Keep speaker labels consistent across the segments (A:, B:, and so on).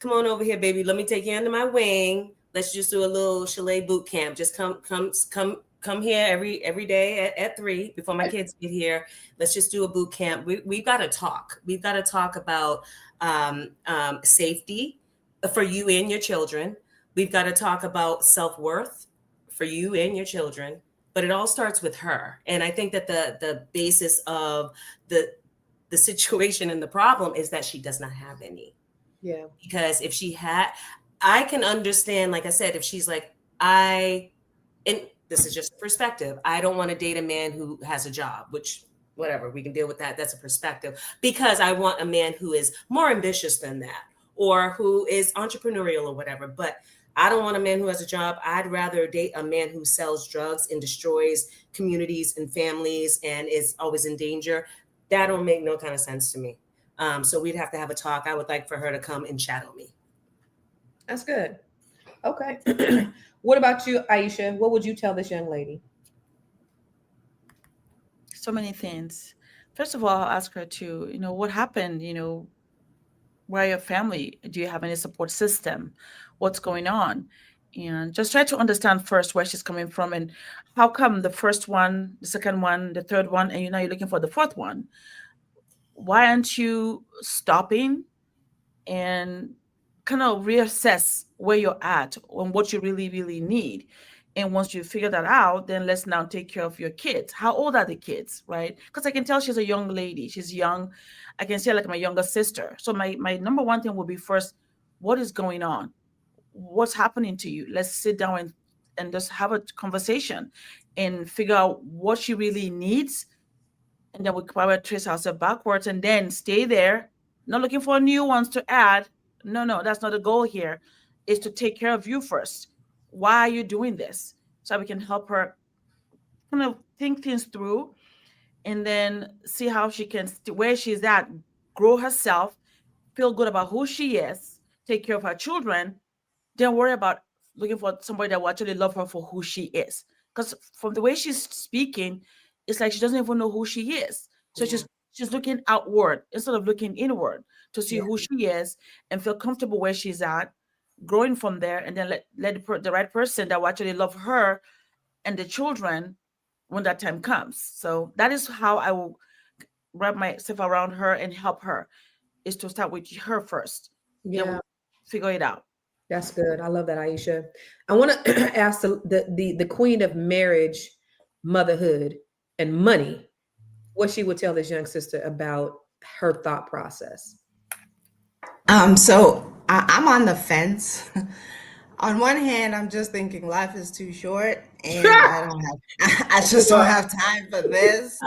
A: come on over here, baby. Let me take you under my wing. Let's just do a little chalet boot camp. Just come here every day at 3 before my kids get here. Let's just do a boot camp. We've got to talk. We've got to talk about safety for you and your children. We've got to talk about self-worth for you and your children. But it all starts with her. And I think that the basis of the situation and the problem is that she does not have any.
B: Yeah.
A: Because if she had, I can understand, like I said, if she's like, and this is just a perspective, I don't want to date a man who has a job, which whatever, we can deal with that. That's a perspective. Because I want a man who is more ambitious than that or who is entrepreneurial or whatever. But I don't want a man who has a job. I'd rather date a man who sells drugs and destroys communities and families and is always in danger. That don't make no kind of sense to me. So we'd have to have a talk. I would like for her to come and shadow me.
B: That's good. Okay. What about you, Aisha? What would you tell this young lady?
C: So many things. First of all, I'll ask her to, what happened, where are your family? Do you have any support system? What's going on? And just try to understand first where she's coming from and how come the first one, the second one, the third one, and you're looking for the fourth one. Why aren't you stopping and kind of reassess where you're at and what you really, really need? And once you figure that out, then let's now take care of your kids. How old are the kids, right? Because I can tell she's a young lady. She's young. I can see her like my younger sister. So my number one thing will be first, what is going on? What's happening to you? Let's sit down and just have a conversation and figure out what she really needs. And then we probably trace ourselves backwards and then stay there, not looking for new ones to add. No, that's not the goal here. Is to take care of you first. Why are you doing this? So we can help her kind of think things through and then see how she can, where she's at, grow herself, feel good about who she is, take care of her children, then worry about looking for somebody that will actually love her for who she is. Because from the way she's speaking, it's like she doesn't even know who she is. So
A: Yeah.
C: she's looking outward instead of looking inward to see
A: Yeah.
C: who she is and feel comfortable where she's at, growing from there, and then let the right person that will actually love her and the children when that time comes. So that is how I will wrap myself around her and help her, is to start with her first. Then
B: Yeah,
C: we'll figure it out.
B: that's good. I love that, Aisha. I want to ask the queen of marriage, motherhood, and money, what she would tell this young sister about her thought process.
D: I'm on the fence. On one hand, I'm just thinking life is too short, and I don't have, I just don't have time for this.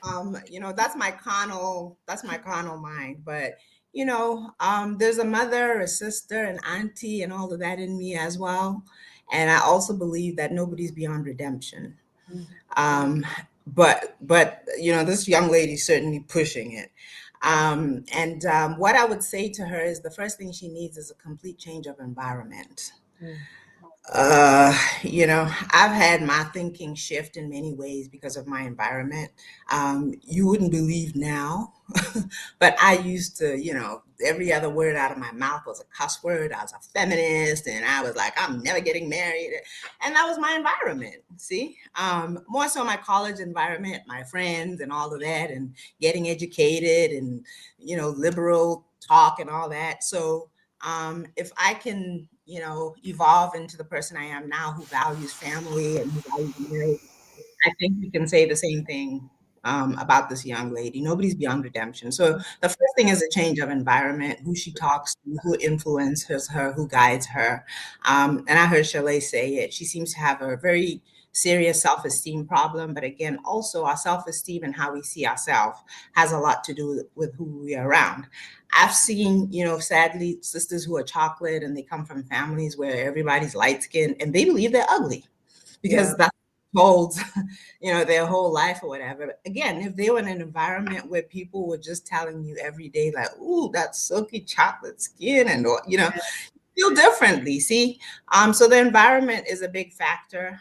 D: That's my carnal mind. But there's a mother, a sister, an auntie, and all of that in me as well. And I also believe that nobody's beyond redemption. Um, but this young lady's certainly pushing it. And what I would say to her is the first thing she needs is a complete change of environment.
B: Mm.
D: I've had my thinking shift in many ways because of my environment. You wouldn't believe now, but I used to, every other word out of my mouth was a cuss word. I was a feminist, and I was like, I'm never getting married. And that was my environment, see? More so my college environment, my friends and all of that, and getting educated and, liberal talk and all that. So if I can, evolve into the person I am now who values family and who values marriage, I think we can say the same thing about this young lady. Nobody's beyond redemption. So the first thing is a change of environment, who she talks to, who influences her, who guides her. And I heard Chalet say it. She seems to have a very serious self-esteem problem. But again, also our self-esteem and how we see ourselves has a lot to do with who we are around. I've seen, sadly, sisters who are chocolate and they come from families where everybody's light skinned and they believe they're ugly because
B: Yeah.
D: that's told, their whole life or whatever. But again, if they were in an environment where people were just telling you every day, like, ooh, that silky chocolate skin and, feel differently. See, so the environment is a big factor.